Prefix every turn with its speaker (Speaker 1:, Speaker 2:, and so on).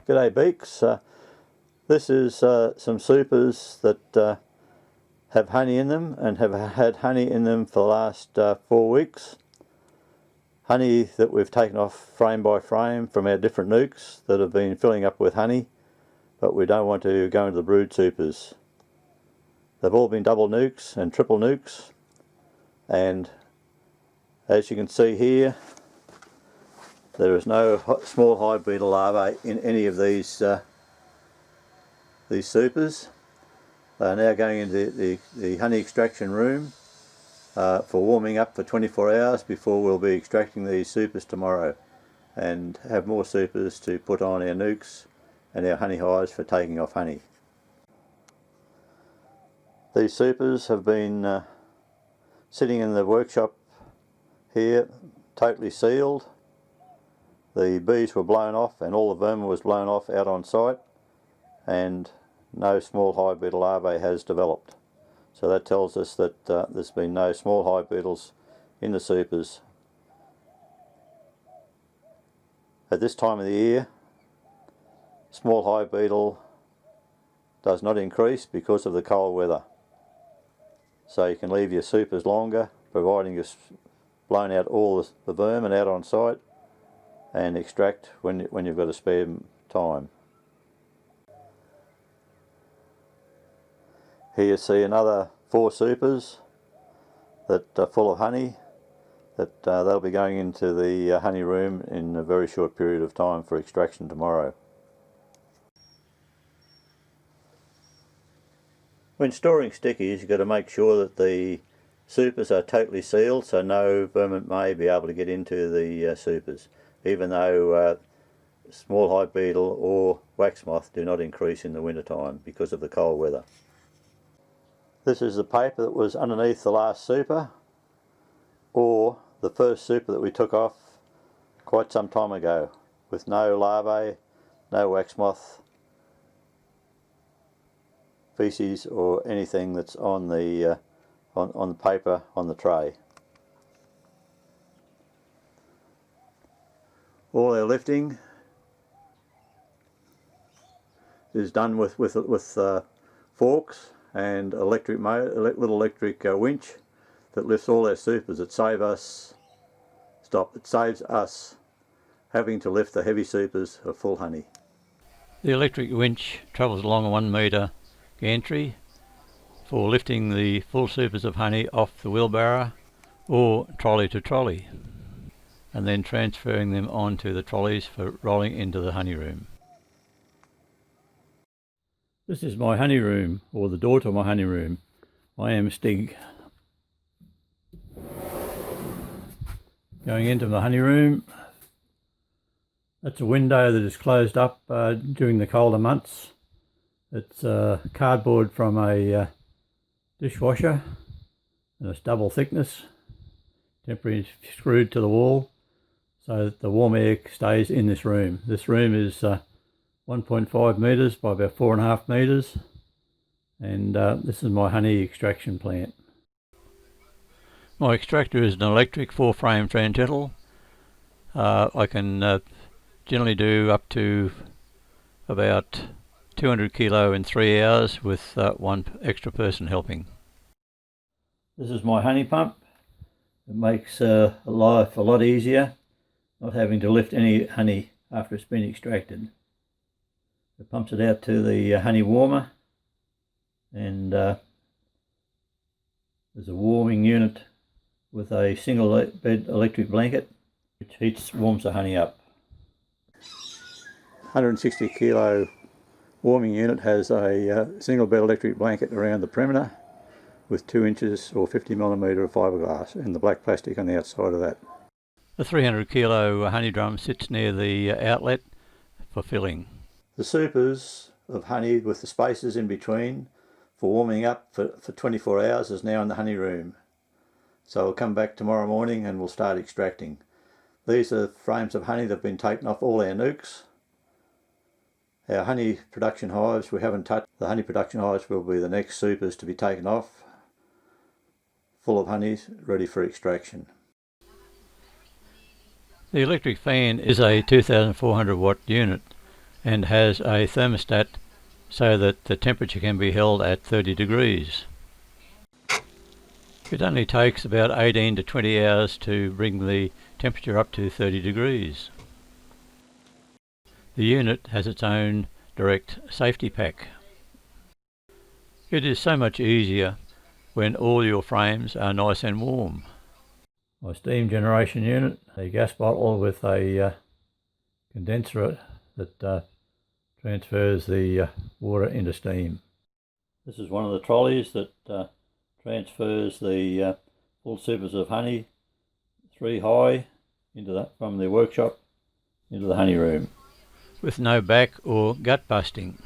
Speaker 1: G'day Beaks. This is some supers that have honey in them and have had honey in them for the last 4 weeks. Honey that we've taken off frame by frame from our different nukes that have been filling up with honey, but we don't want to go into the brood supers. They've all been double nukes and triple nukes, and as you can see here, there is no small hive beetle larvae in any of these supers. They are now going into the honey extraction room for warming up for 24 hours before we'll be extracting these supers tomorrow, and have more supers to put on our nukes and our honey hives for taking off honey. These supers have been sitting in the workshop here, totally sealed. The bees were blown off and all the vermin was blown off out on site, and no small hive beetle larvae has developed. So that tells us that there's been no small hive beetles in the supers. At this time of the year, small hive beetle does not increase because of the cold weather. So you can leave your supers longer, providing you've blown out all the vermin out on site, and extract when you've got a spare time. Here you see another 4 supers that are full of honey, that they'll be going into the honey room in a very short period of time for extraction tomorrow. When storing stickies, you've got to make sure that the supers are totally sealed so no vermin may be able to get into the supers, even though small hive beetle or wax moth do not increase in the winter time because of the cold weather. This is the paper that was underneath the last super, or the first super that we took off quite some time ago, with no larvae, no wax moth feces or anything that's on the paper on the tray. All our lifting is done with forks and little electric winch that lifts all our supers. It saves us having to lift the heavy supers of full honey.
Speaker 2: The electric winch travels along a 1 metre gantry for lifting the full supers of honey off the wheelbarrow or trolley to trolley, and then transferring them onto the trolleys for rolling into the honey room. This is my honey room, or the door to my honey room. I am Stig. Going into the honey room, that's a window that is closed up during the colder months. It's cardboard from a dishwasher, and it's double thickness, temporarily screwed to the wall so that the warm air stays in this room. This room is 1.5 metres by about 4.5 metres, and this is my honey extraction plant. My extractor is an electric 4-frame transcendental. I can generally do up to about 200 kilo in 3 hours with 1 extra person helping. This is my honey pump. It makes life a lot easier, not having to lift any honey after it's been extracted. It pumps it out to the honey warmer, and there's a warming unit with a single bed electric blanket which warms the honey up.
Speaker 1: 160 kilo warming unit has a single bed electric blanket around the perimeter with 2 inches or 50mm of fiberglass and the black plastic on the outside of that.
Speaker 2: The 300 kilo honey drum sits near the outlet for filling.
Speaker 1: The supers of honey with the spaces in between for warming up for 24 hours is now in the honey room. So we'll come back tomorrow morning and we'll start extracting. These are frames of honey that have been taken off all our nukes. Our honey production hives we haven't touched. The honey production hives will be the next supers to be taken off, full of honey, ready for extraction.
Speaker 2: The electric fan is a 2400 watt unit and has a thermostat so that the temperature can be held at 30 degrees. It only takes about 18 to 20 hours to bring the temperature up to 30 degrees. The unit has its own direct safety pack. It is so much easier when all your frames are nice and warm. My steam generation unit, a gas bottle with a condenser that transfers the water into steam. This is one of the trolleys that transfers the full supers of honey 3 high from the workshop into the honey room, with no back or gut busting.